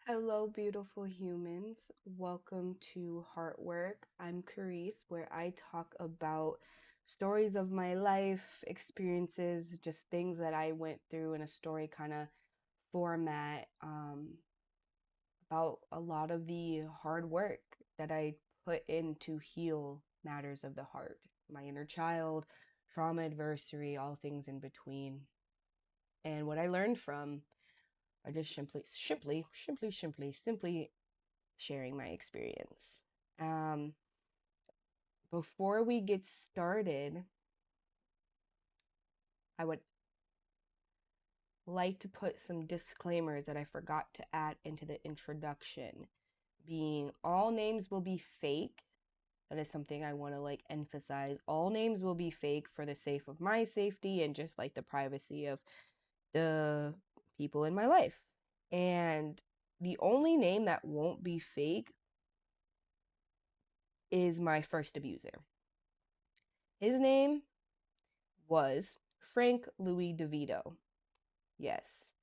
Hello, beautiful humans. Welcome to Heartwork. I'm Karice, where I talk about stories of my life, experiences, just things that I went through in a story kind of format, about a lot of the hard work that I put in to heal matters of the heart, my inner child, trauma, adversity, all things in between, and what I learned from. I just simply sharing my experience. Um, Before we get started, I would like to put some disclaimers that I forgot to add into the introduction, being all names will be fake. That is something I want to emphasize. All names will be fake for the sake of my safety and just like the privacy of the people in my life. And the only name that won't be fake is my first abuser. His name was Frank Louis DeVito. Yes,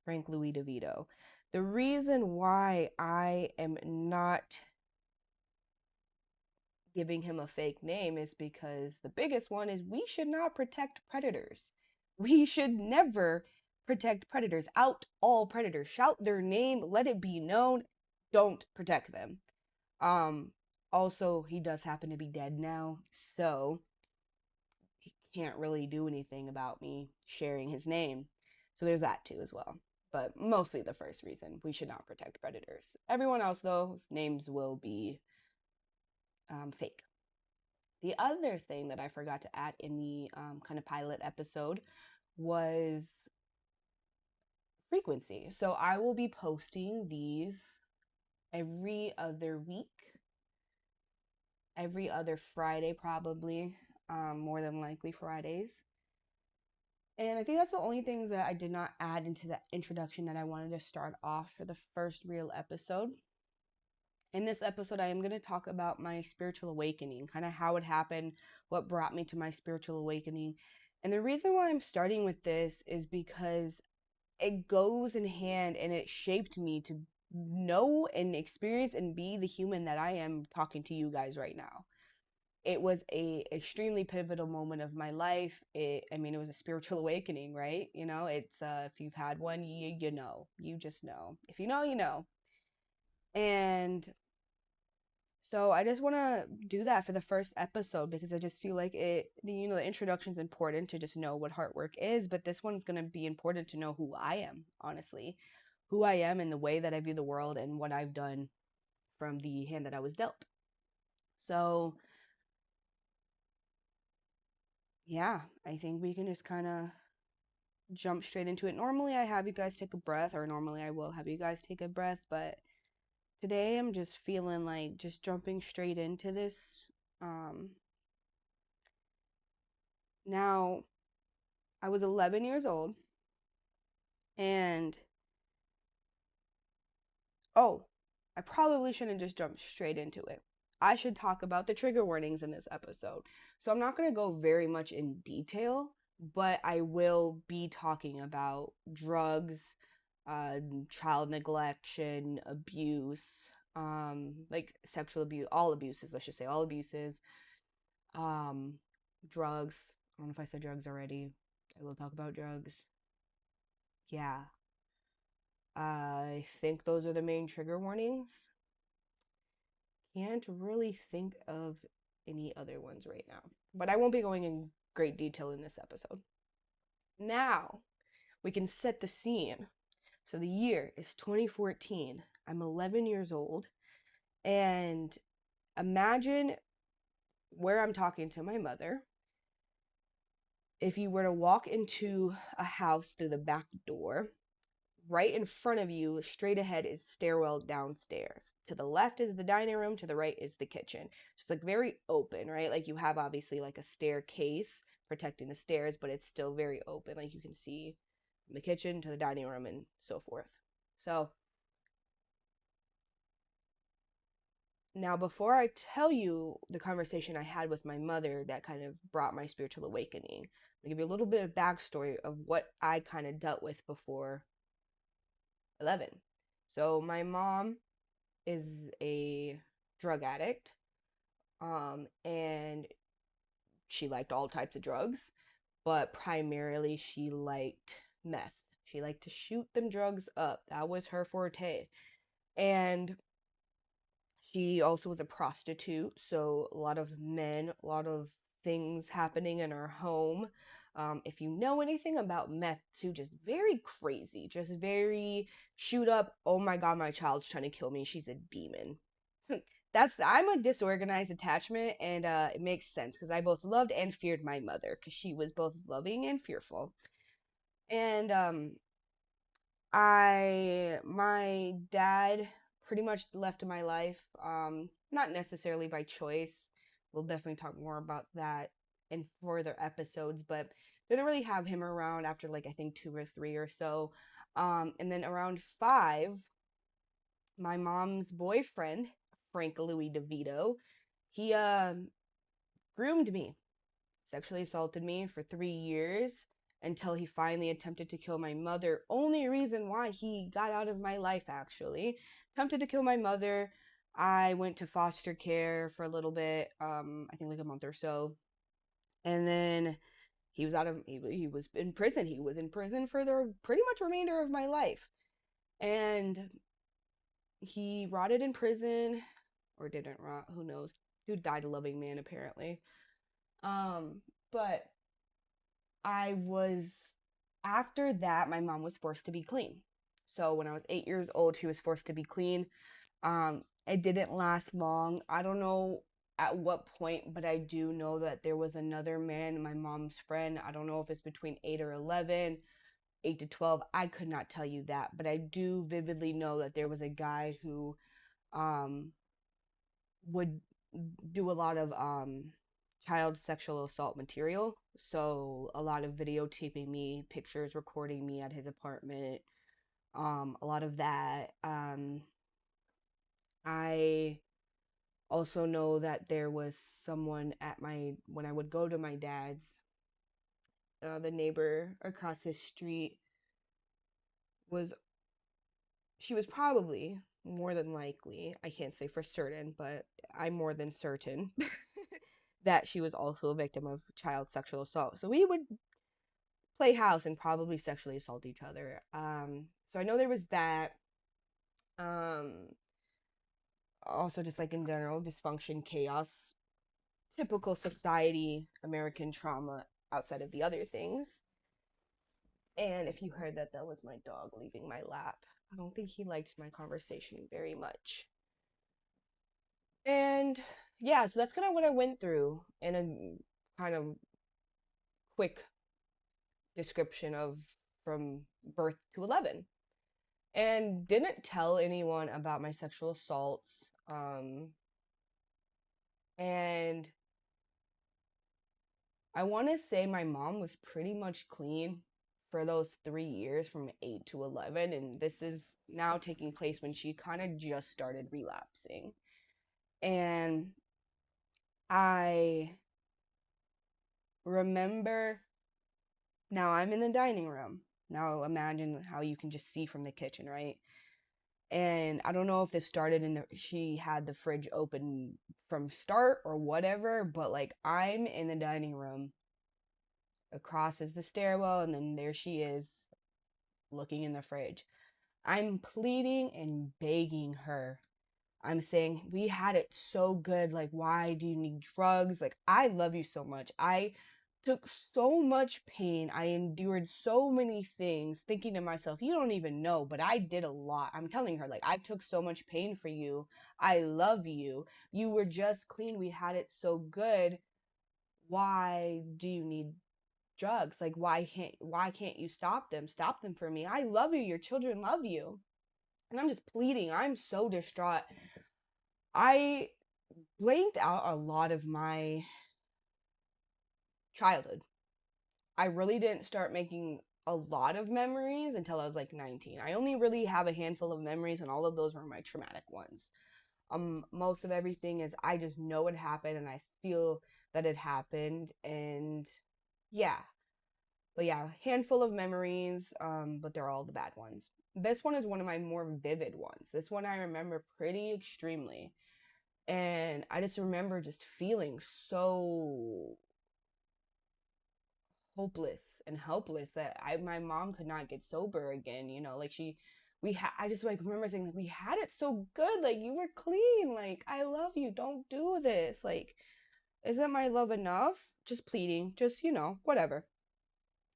Frank Louis DeVito. The reason why I am not giving him a fake name is because the biggest one is we should not protect predators. We should never protect predators. Out all predators. Shout their name, let it be known. Don't protect them. Um Also, he does happen to be dead now, so he can't really do anything about me sharing his name. So there's that too as well. But mostly the first reason we should not protect predators. Everyone else, though, names will be fake. The other thing that I forgot to add in the kind of pilot episode was frequency. So I will be posting these every other week, every other Friday, probably, more than likely Fridays. And I think that's the only things that I did not add into the introduction that I wanted to start off for the first real episode. In this episode, I am going to talk about my spiritual awakening, kind of how it happened, what brought me to my spiritual awakening. And the reason why I'm starting with this is because it goes in hand and it shaped me to know and experience and be the human that I am talking to you guys right now. It was a extremely pivotal moment of my life. It was a spiritual awakening, right? It's if you've had one, you know, you just know. If you know, you know. And so I just want to do that for the first episode because I just feel like the introduction is important to just know what heart work is, but this one's going to be important to know who I am, honestly, who I am and the way that I view the world and what I've done from the hand that I was dealt. So yeah, I think we can just kind of jump straight into it. Normally I have you guys take a breath, or normally I will have you guys take a breath, but today I'm just feeling like just jumping straight into this. Um, Now, I was 11 years old, and oh, I probably shouldn't just jump straight into it. I should talk about the trigger warnings in this episode. So I'm not going to go very much in detail, but I will be talking about drugs, child neglection, abuse, like sexual abuse, all abuses, let's just say all abuses, um, drugs. I don't know if I said drugs already. I will talk about drugs. Yeah, I think those are the main trigger warnings. Can't really think of any other ones right now, but I won't be going in great detail in this episode. Now, we can set the scene. So the year is 2014. I'm 11 years old, and imagine where I'm talking to my mother. If you were to walk into a house through the back door, right in front of you, straight ahead, is stairwell downstairs. To the left is the dining room, to the right is the kitchen. It's like very open, right? Like you have obviously like a staircase protecting the stairs, but it's still very open. Like you can see from the kitchen to the dining room and so forth. So now, before I tell you the conversation I had with my mother that kind of brought my spiritual awakening, I'll give you a little bit of backstory of what I kind of dealt with before 11. So my mom is a drug addict, and she liked all types of drugs, but primarily she liked meth. She liked to shoot them drugs up. That was her forte. And she also was a prostitute, so a lot of men, a lot of things happening in her home. If you know anything about meth, too, just very crazy, just very shoot up. Oh my god, my child's trying to kill me. She's a demon. I'm a disorganized attachment, and it makes sense because I both loved and feared my mother because she was both loving and fearful. And my dad pretty much left my life, not necessarily by choice. We'll definitely talk more about that in further episodes, but didn't really have him around after like I think 2 or 3 or so. And then around 5, my mom's boyfriend, Frank Louis DeVito, he groomed me, sexually assaulted me for 3 years until he finally attempted to kill my mother. Only reason why he got out of my life, actually. Attempted to kill my mother. I went to foster care for a little bit, I think like a month or so. And then he was in prison. He was in prison for the pretty much remainder of my life. And he rotted in prison, or didn't rot, who knows. Dude died a loving man, apparently. But I was, after that, my mom was forced to be clean. So when I was 8 years old, she was forced to be clean. It didn't last long. I don't know at what point, but I do know that there was another man, my mom's friend. I don't know if it's between 8 or 11, 8 to 12. I could not tell you that, but I do vividly know that there was a guy who um, would do a lot of child sexual assault material. So a lot of videotaping me, pictures, recording me at his apartment, a lot of that. I also know that there was someone at my, when I would go to my dad's, the neighbor across his street was, she was probably, more than likely, I can't say for certain, but I'm more than certain that she was also a victim of child sexual assault. So we would play house and probably sexually assault each other. So I know there was that. Um, Also, just like in general, dysfunction, chaos, typical society, American trauma outside of the other things. And if you heard that, that was my dog leaving my lap. I don't think he liked my conversation very much. And yeah, so that's kind of what I went through in a kind of quick description of from birth to 11. And didn't tell anyone about my sexual assaults. And I want to say my mom was pretty much clean for those 3 years from 8 to 11. And this is now taking place when she kind of just started relapsing. And I remember, now I'm in the dining room. Now imagine how you can just see from the kitchen, right? And I don't know if this started in the, she had the fridge open from start or whatever, but like I'm in the dining room, across is the stairwell, and then there she is looking in the fridge. I'm pleading and begging her. I'm saying, we had it so good. Like, why do you need drugs? Like, I love you so much. I took so much pain. I endured so many things, thinking to myself, you don't even know, but I did a lot. I'm telling her, like, I took so much pain for you. I love you. You were just clean. We had it so good. Why do you need drugs? Like, why can't you stop them? Stop them for me. I love you. Your children love you. And I'm just pleading. I'm so distraught. I blanked out a lot of my childhood. I really didn't start making a lot of memories until I was like 19. I only really have a handful of memories, and all of those were my traumatic ones. Most of everything is I just know it happened and I feel that it happened, and yeah. But yeah, handful of memories, but they're all the bad ones. this one is one of my more vivid ones. This one I remember pretty extremely. And I just remember just feeling so hopeless and helpless that my mom could not get sober again, you know, like I just like remember saying like we had it so good, like you were clean, like I love you, don't do this, like isn't my love enough? Just pleading, just whatever.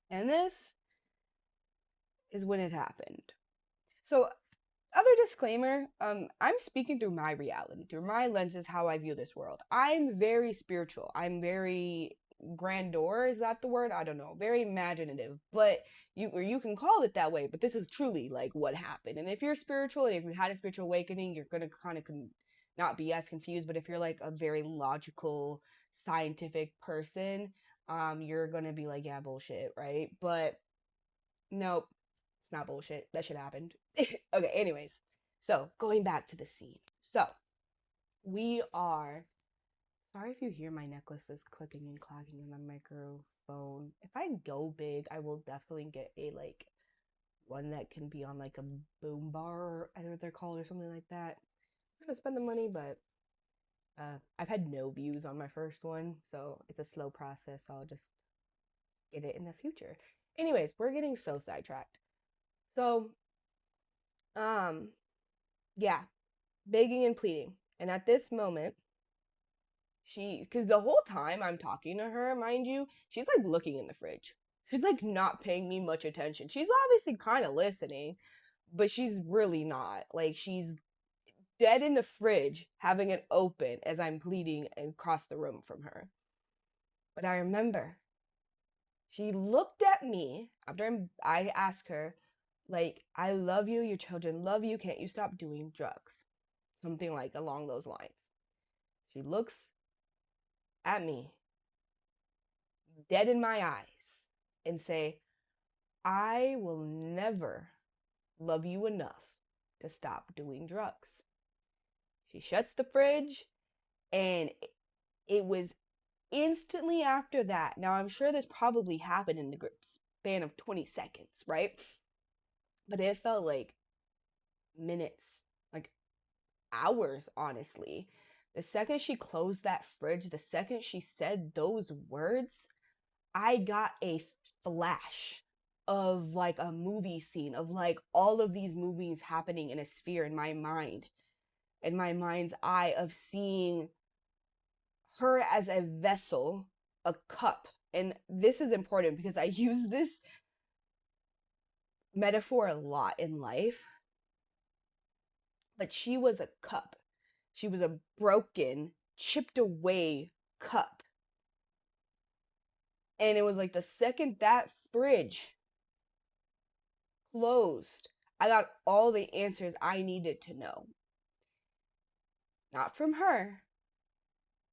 And this is when it happened. So other disclaimer, I'm speaking through my reality, through my lenses, how I view this world. I'm very spiritual. I'm very grandeur, is that the word? I don't know. Very imaginative. But you can call it that way, but this is truly like what happened. And if you're spiritual and if you had a spiritual awakening, you're gonna kind of not be as confused. But if you're like a very logical, scientific person, you're gonna be like, yeah, bullshit, right? But nope, it's not bullshit. That shit happened. Okay, anyways. So, going back to the scene. So, we are. Sorry if you hear my necklaces clicking and clacking in my microphone. If I go big, I will definitely get a like one that can be on like a boom bar, I don't know what they're called or something like that. I'm gonna spend the money, but I've had no views on my first one, so it's a slow process. So I'll just get it in the future. Anyways, we're getting so sidetracked. So, um, yeah, begging and pleading. And at this moment, because the whole time I'm talking to her, mind you, she's like looking in the fridge. She's like not paying me much attention. She's obviously kind of listening, but she's really not. Like, she's dead in the fridge, having it open as I'm pleading across the room from her. But I remember she looked at me after I asked her, like, I love you, your children love you, can't you stop doing drugs? Something like along those lines. She looks at me, dead in my eyes, and say, I will never love you enough to stop doing drugs. She shuts the fridge, and it was instantly after that. Now, I'm sure this probably happened in the span of 20 seconds, right? But it felt like minutes, like hours, honestly. The second she closed that fridge, the second she said those words, I got a flash of like a movie scene of like all of these movies happening in a sphere in my mind, in my mind's eye, of seeing her as a vessel, a cup. And this is important because I use this metaphor a lot in life. But she was a cup. She was a broken, chipped away cup. And it was like the second that fridge closed, I got all the answers I needed to know. Not from her,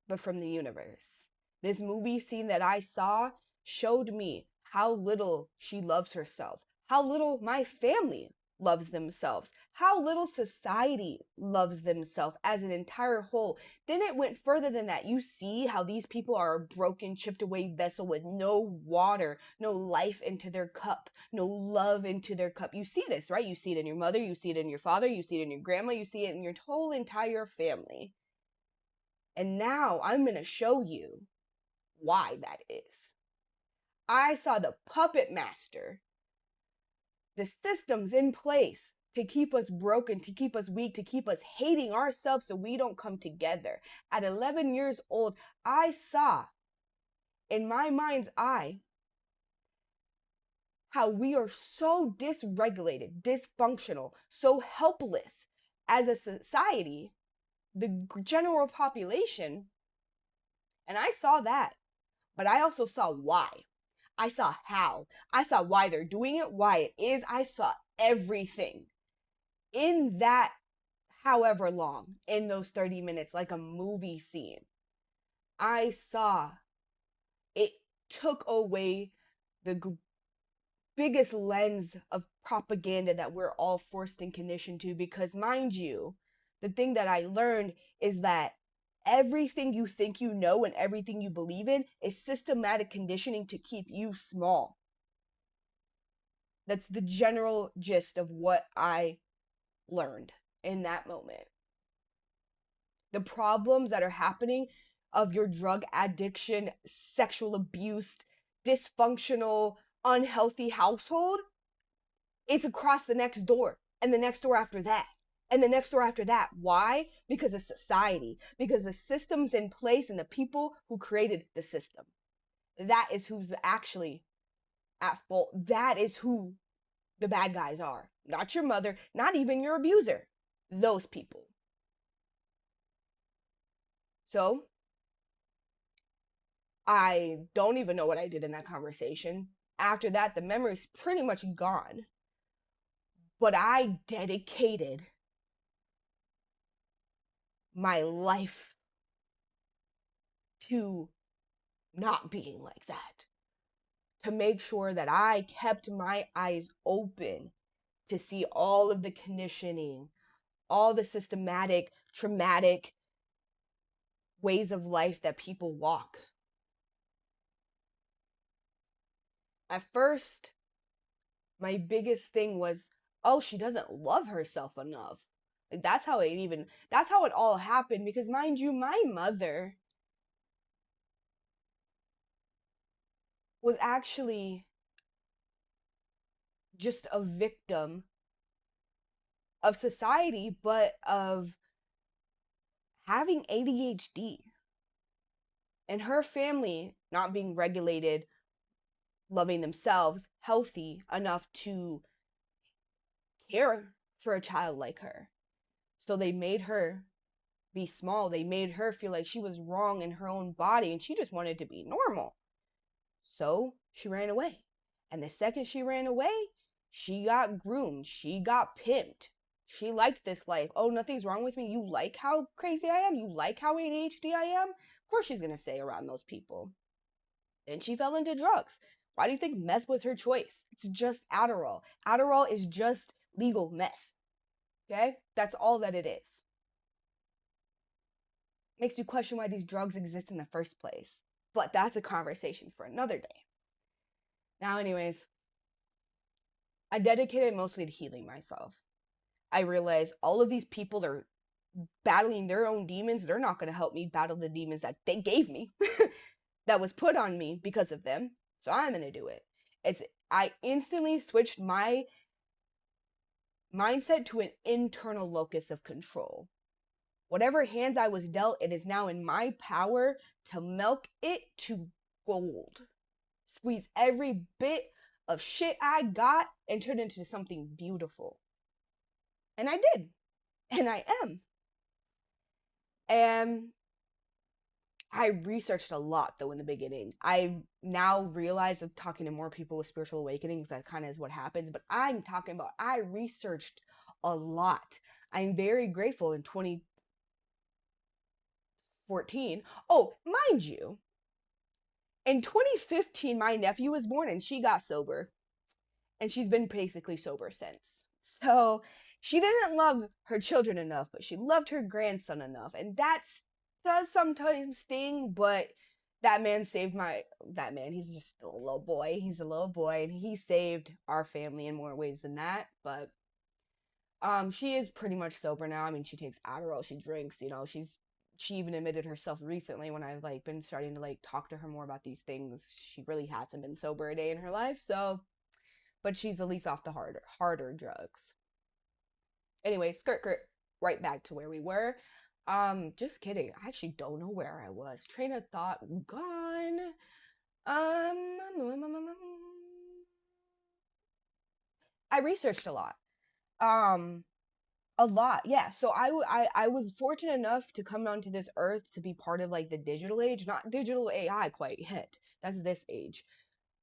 but from the universe. This movie scene that I saw showed me how little she loves herself, how little my family loves themselves, how little society loves themselves as an entire whole. Then it went further than that. You see how these people are a broken, chipped away vessel with no water, no life into their cup, no love into their cup. You see this, right? You see it in your mother, you see it in your father, you see it in your grandma, you see it in your whole entire family. And now I'm going to show you why that is. I saw the puppet master, the systems in place to keep us broken, to keep us weak, to keep us hating ourselves so we don't come together. At 11 years old, I saw in my mind's eye how we are so dysregulated, dysfunctional, so helpless as a society, the general population. And I saw that, but I also saw why. I saw how. I saw why they're doing it, why it is. I saw everything in that, however long, in those 30 minutes, like a movie scene. I saw it took away the biggest lens of propaganda that we're all forced and conditioned to. Because, mind you, the thing that I learned is that everything you think you know and everything you believe in is systematic conditioning to keep you small. That's the general gist of what I learned in that moment. The problems that are happening of your drug addiction, sexual abuse, dysfunctional, unhealthy household, it's across the next door and the next door after that and the next door after that. Why? Because of society, because the systems in place and the people who created the system. That is who's actually at fault. That is who the bad guys are. Not your mother, not even your abuser. Those people. So, I don't even know what I did in that conversation. After that, the memory's pretty much gone. But I dedicated my life to not being like that. To make sure that I kept my eyes open to see all of the conditioning, all the systematic, traumatic ways of life that people walk. At first, my biggest thing was, oh, she doesn't love herself enough. Like that's how it all happened, because mind you, my mother was actually just a victim of society, but of having ADHD and her family not being regulated, loving themselves, healthy enough to care for a child like her. So they made her be small. They made her feel like she was wrong in her own body and she just wanted to be normal. So she ran away. And the second she ran away, she got groomed. She got pimped. She liked this life. Oh, nothing's wrong with me. You like how crazy I am? You like how ADHD I am? Of course she's going to stay around those people. Then she fell into drugs. Why do you think meth was her choice? It's just Adderall. Adderall is just legal meth. Okay? That's all that it is. Makes you question why these drugs exist in the first place. But that's a conversation for another day. Now, anyways, I dedicated mostly to healing myself. I realized all of these people are battling their own demons. They're not going to help me battle the demons that they gave me, that was put on me because of them. So I'm going to do it. I instantly switched my mindset to an internal locus of control. Whatever hands I was dealt, it is now in my power to milk it to gold. Squeeze every bit of shit I got and turn it into something beautiful. And I did. And I am. And I researched a lot, though, in the beginning. I now realize, of talking to more people with spiritual awakenings, that kind of is what happens. But I'm talking about, I researched a lot. I'm very grateful in 2014. Oh, mind you, in 2015, my nephew was born and she got sober. And she's been basically sober since. So she didn't love her children enough, but she loved her grandson enough. And that does sometimes sting, but that man saved he's just a little boy. He's a little boy, and he saved our family in more ways than that. But she is pretty much sober now. I mean, she takes Adderall, she drinks, she even admitted herself recently, when I've been starting to talk to her more about these things, she really hasn't been sober a day in her life. So, but she's at least off the harder drugs. Anyway, skirt, right back to where we were. Just kidding. I actually don't know where I was. Train of thought gone. I researched a lot. A lot, yeah. So I was fortunate enough to come onto this earth to be part of the digital age, not digital AI quite yet. That's this age.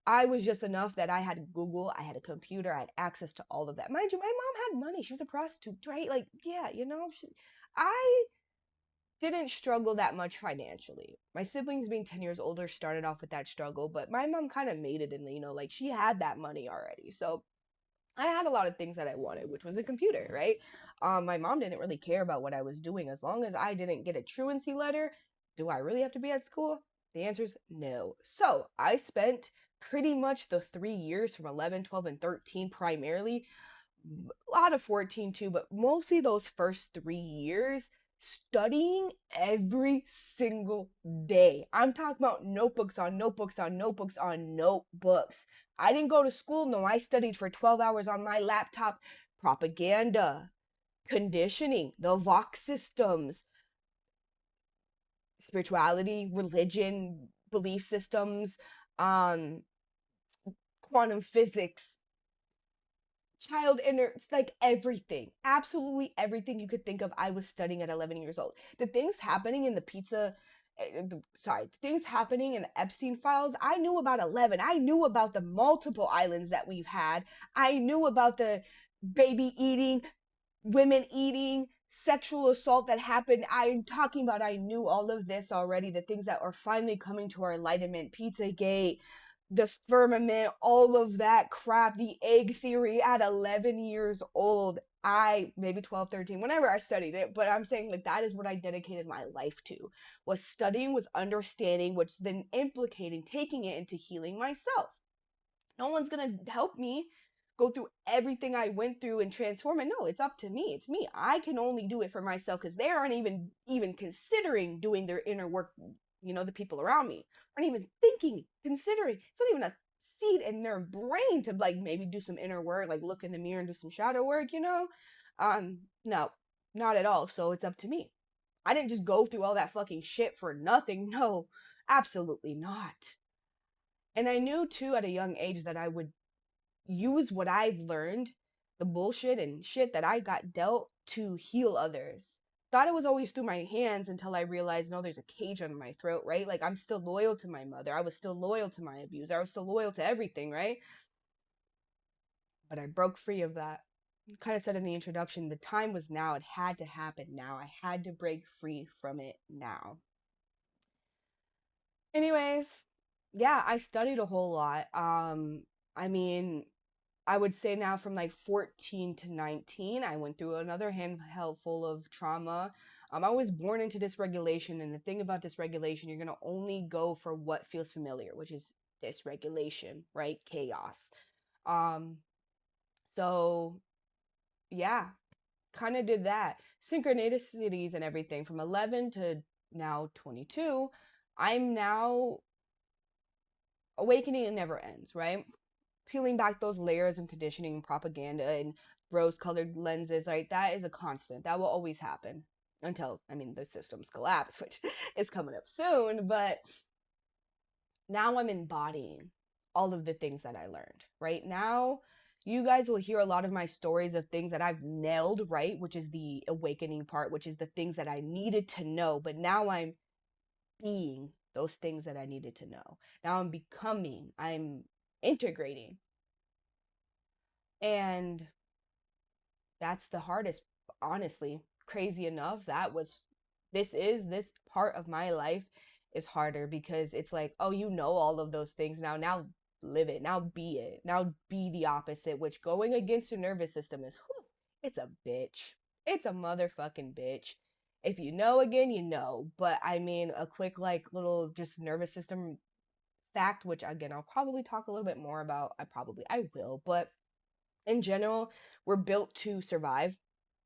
I was just enough that I had Google, I had a computer, I had access to all of that. Mind you, my mom had money. She was a prostitute, right? Yeah, I didn't struggle that much financially. My siblings, being 10 years older, started off with that struggle, but my mom kind of made it, and she had that money already. So I had a lot of things that I wanted, which was a computer, right? My mom didn't really care about what I was doing as long as I didn't get a truancy letter. Do I really have to be at school? The answer is no. So I spent pretty much the 3 years from 11, 12, and 13 primarily, a lot of 14 too, but mostly those first 3 years, studying every single day. I'm talking about notebooks on notebooks on notebooks on notebooks. I didn't go to school, no, I studied for 12 hours on my laptop. Propaganda, conditioning, the Vox systems, spirituality, religion, belief systems, um, quantum physics, child inner, like everything, absolutely everything you could think of, I was studying at 11 years old. The things happening in the things happening in the Epstein files, I knew about 11. I knew about the multiple islands that we've had. I knew about the baby eating, women eating, sexual assault that happened. I'm talking about, I knew all of this already. The things that are finally coming to our enlightenment, Pizzagate, the firmament, all of that crap, the egg theory at 11 years old. I, maybe 12, 13, whenever I studied it, but I'm saying like that is what I dedicated my life to. Was studying, was understanding, which then implicating taking it into healing myself. No one's gonna help me go through everything I went through and transform it. No, it's up to me. It's me. I can only do it for myself because they aren't even considering doing their inner work. The people around me aren't even thinking, considering. It's not even a seed in their brain to like maybe do some inner work, like look in the mirror and do some shadow work. No, not at all. So it's up to me. I didn't just go through all that fucking shit for nothing. No, absolutely not. And I knew too at a young age that I would use what I've learned, the bullshit and shit that I got dealt, to heal others. Thought it was always through my hands until I realized, no, there's a cage on my throat, right? Like, I'm still loyal to my mother. I was still loyal to my abuser. I was still loyal to everything, right? But I broke free of that. Kind of said in the introduction, the time was now. It had to happen now. I had to break free from it now. Anyways, yeah, I studied a whole lot. I mean, I would say now from like 14 to 19, I went through another handheld full of trauma. I was born into dysregulation, and the thing about dysregulation, you're going to only go for what feels familiar, which is dysregulation, right? Chaos. Um, so yeah, kind of did that. Synchronicities and everything from 11 to now 22. I'm now awakening, it never ends, right? Peeling back those layers of conditioning and propaganda and rose colored lenses, right? That is a constant. That will always happen until, I mean, the systems collapse, which is coming up soon. But now I'm embodying all of the things that I learned, right? Now, you guys will hear a lot of my stories of things that I've nailed, right? Which is the awakening part, which is the things that I needed to know. But now I'm being those things that I needed to know. Now I'm becoming, I'm integrating. And that's the hardest, honestly. Crazy enough, this part of my life is harder because it's like, oh, you know all of those things now live it, now be it, now be the opposite, which going against your nervous system is, whew, it's a bitch. It's a motherfucking bitch. If you know, again, you know. But I mean, a quick like little just nervous system fact, which again I'll probably talk a little bit more about. I will, but in general, we're built to survive,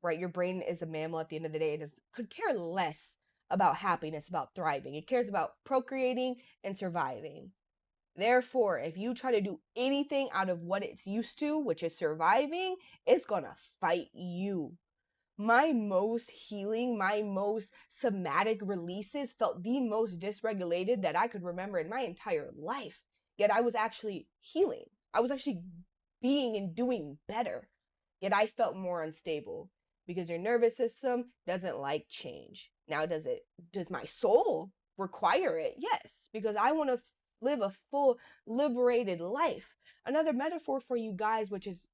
right? Your brain is a mammal at the end of the day. Could care less about happiness, about thriving. It cares about procreating and surviving. Therefore, if you try to do anything out of what it's used to, which is surviving, it's gonna fight you. My most healing, my most somatic releases felt the most dysregulated that I could remember in my entire life. Yet I was actually healing. I was actually being and doing better. Yet I felt more unstable because your nervous system doesn't like change. Now, does my soul require it? Yes, because I want to live a full, liberated life. Another metaphor for you guys, which is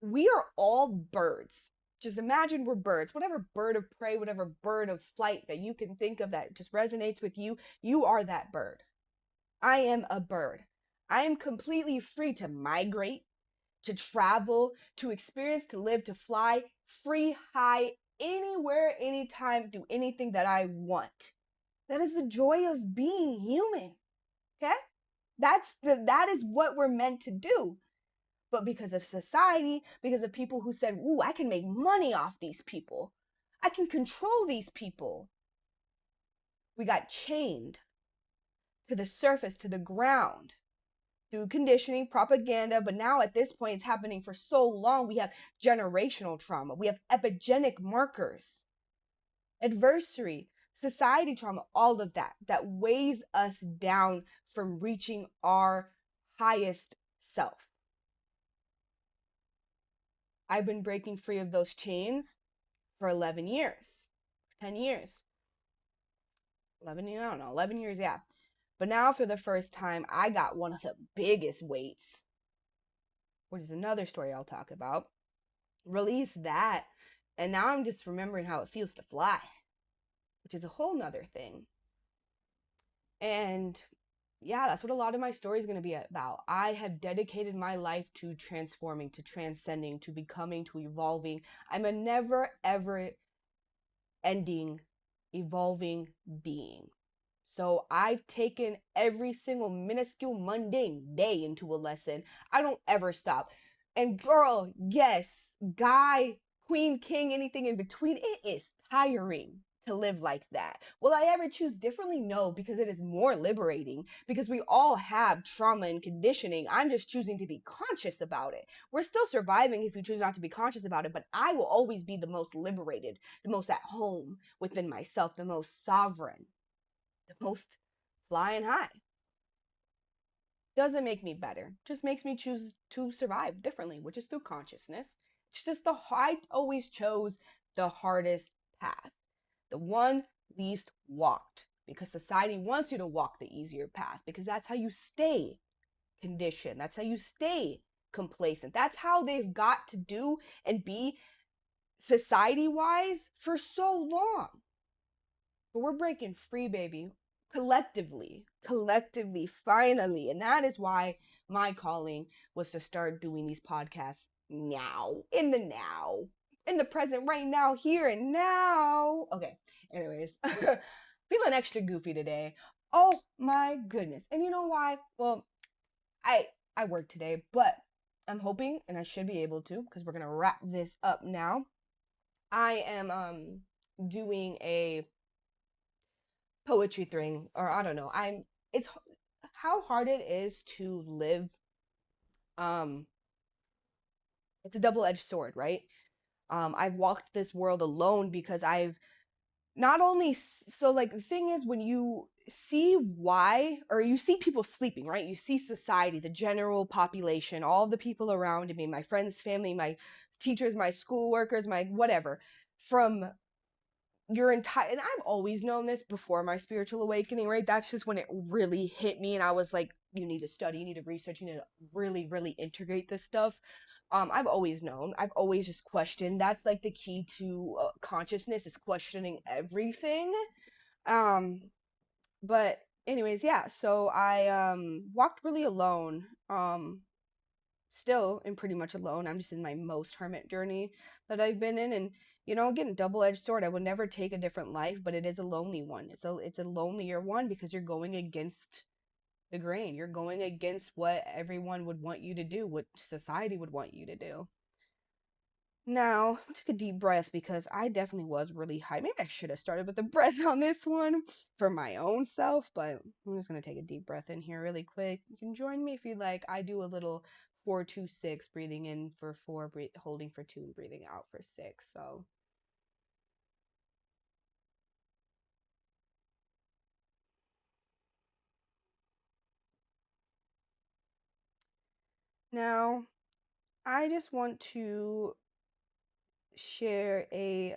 we are all birds. Just imagine we're birds. Whatever bird of prey, whatever bird of flight that you can think of that just resonates with you, you are that bird. I am a bird. I am completely free to migrate, to travel, to experience, to live, to fly, free, high, anywhere, anytime, do anything that I want. That is the joy of being human. Okay? That is what we're meant to do. But because of society, because of people who said, "Ooh, I can make money off these people. I can control these people." We got chained to the surface, to the ground, through conditioning, propaganda, but now at this point it's happening for so long. We have generational trauma, we have epigenetic markers, adversary, society trauma, all of that weighs us down from reaching our highest self. I've been breaking free of those chains for 11 years, 10 years, 11, I don't know, 11 years, yeah. But now for the first time, I got one of the biggest weights, which is another story I'll talk about. Release that. And now I'm just remembering how it feels to fly, which is a whole nother thing. And yeah, that's what a lot of my story is going to be about. I have dedicated my life to transforming, to transcending, to becoming, to evolving. I'm a never ever ending, evolving being. So I've taken every single minuscule mundane day into a lesson. I don't ever stop. And girl, yes, guy, queen, king, anything in between, it is tiring to live like that. Will I ever choose differently? No, because it is more liberating. Because we all have trauma and conditioning. I'm just choosing to be conscious about it. We're still surviving if we choose not to be conscious about it, but I will always be the most liberated, the most at home within myself, the most sovereign, the most flying high. Doesn't make me better, just makes me choose to survive differently, which is through consciousness. It's just I always chose the hardest path, the one least walked, because society wants you to walk the easier path, because that's how you stay conditioned, that's how you stay complacent, that's how they've got to do and be society wise for so long. But we're breaking free, baby. Collectively, finally. And that is why my calling was to start doing these podcasts now, in the present, right now, here and now. Okay, anyways, feeling extra goofy today. Oh my goodness. And you know why? Well, I I work today, but I'm hoping, and I should be able to, because we're gonna wrap this up now. I am doing a poetry thing, or I don't know. It's how hard it is to live. um it's a double-edged sword, right? I've walked this world alone because I've not only so like the thing is, when you see why, or you see people sleeping, right? You see society, the general population, all the people around me, my friends, family, my teachers, my school workers, my whatever, from your entire, and I've always known this before my spiritual awakening, right? That's just when it really hit me, and I was like, you need to study, you need to research, you need to really integrate this stuff. I've always known, I've always just questioned. That's like the key to consciousness, is questioning everything. um but anyways, yeah, so I walked really alone, still am pretty much alone. I'm just in my most hermit journey that I've been in. And again, double-edged sword. I would never take a different life, but it is a lonely one. It's a lonelier one, because you're going against the grain. You're going against what everyone would want you to do, what society would want you to do. Now, I took a deep breath because I definitely was really high. Maybe I should have started with the breath on this one for my own self, but I'm just going to take a deep breath in here really quick. You can join me if you like. I do a little 4-2-6, breathing in for 4, holding for 2, and breathing out for 6. So now I just want to share a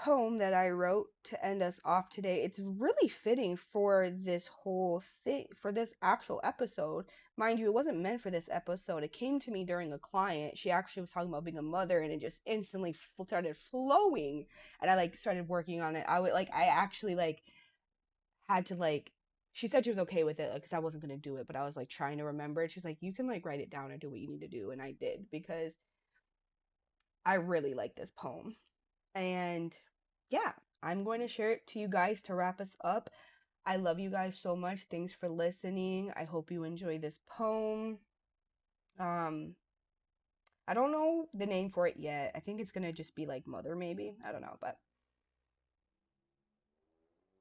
poem that I wrote to end us off today. It's really fitting for this whole thing, for this actual episode. Mind you, it wasn't meant for this episode. It came to me during a client. She actually was talking about being a mother, and it just instantly started flowing. And I started working on it. I actually had to she said she was okay with it, because I wasn't going to do it, but I was trying to remember it. She was like, you can write it down or do what you need to do. And I did, because I really like this poem. And yeah, I'm going to share it to you guys to wrap us up. I love you guys so much. Thanks for listening. I hope you enjoy this poem. Um, I don't know the name for it yet. I think it's gonna just be like Mother, maybe. I don't know, but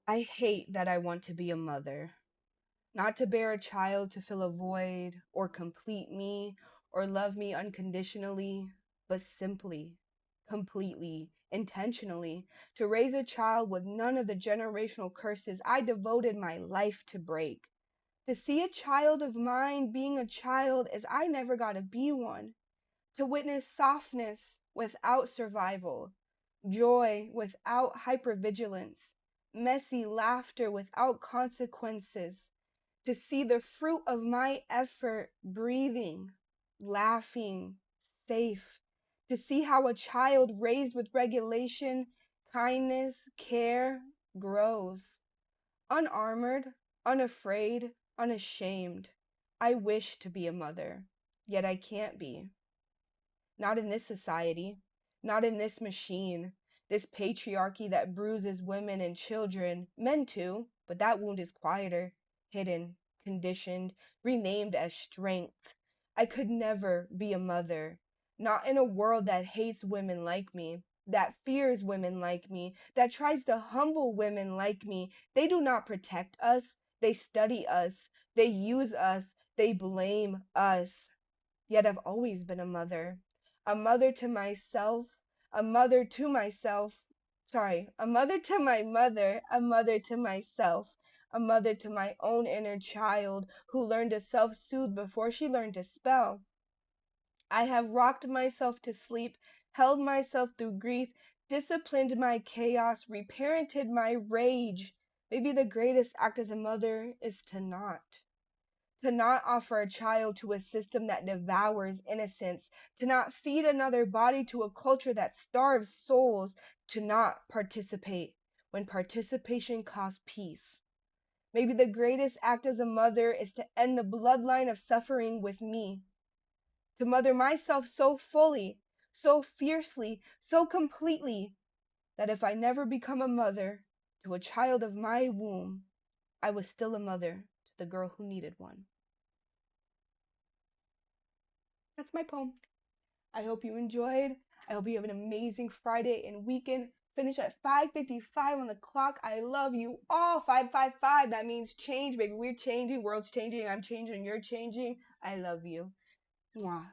I hate that I want to be a mother. Not to bear a child to fill a void, or complete me, or love me unconditionally, but simply, completely, intentionally, to raise a child with none of the generational curses I devoted my life to break. To see a child of mine being a child as I never got to be one. To witness softness without survival, joy without hypervigilance, messy laughter without consequences, to see the fruit of my effort breathing, laughing, safe, to see how a child raised with regulation, kindness, care grows, unarmored, unafraid, unashamed. I wish to be a mother, yet I can't be. Not in this society, not in this machine, this patriarchy that bruises women and children, men too, but that wound is quieter, hidden, conditioned, renamed as strength. I could never be a mother, not in a world that hates women like me, that fears women like me, that tries to humble women like me. They do not protect us, they study us, they use us, they blame us. Yet I've always been a mother to myself, a mother to myself, a mother to my mother, a mother to myself, a mother to my own inner child who learned to self-soothe before she learned to spell. I have rocked myself to sleep, held myself through grief, disciplined my chaos, reparented my rage. Maybe the greatest act as a mother is to not offer a child to a system that devours innocence, to not feed another body to a culture that starves souls, to not participate when participation costs peace. Maybe the greatest act as a mother is to end the bloodline of suffering with me, to mother myself so fully, so fiercely, so completely, that if I never become a mother to a child of my womb, I was still a mother to the girl who needed one. That's my poem. I hope you enjoyed. I hope you have an amazing Friday and weekend. Finish at 5:55 on the clock. I love you all. 555. That means change, baby. We're changing. World's changing. I'm changing. You're changing. I love you. Mwah.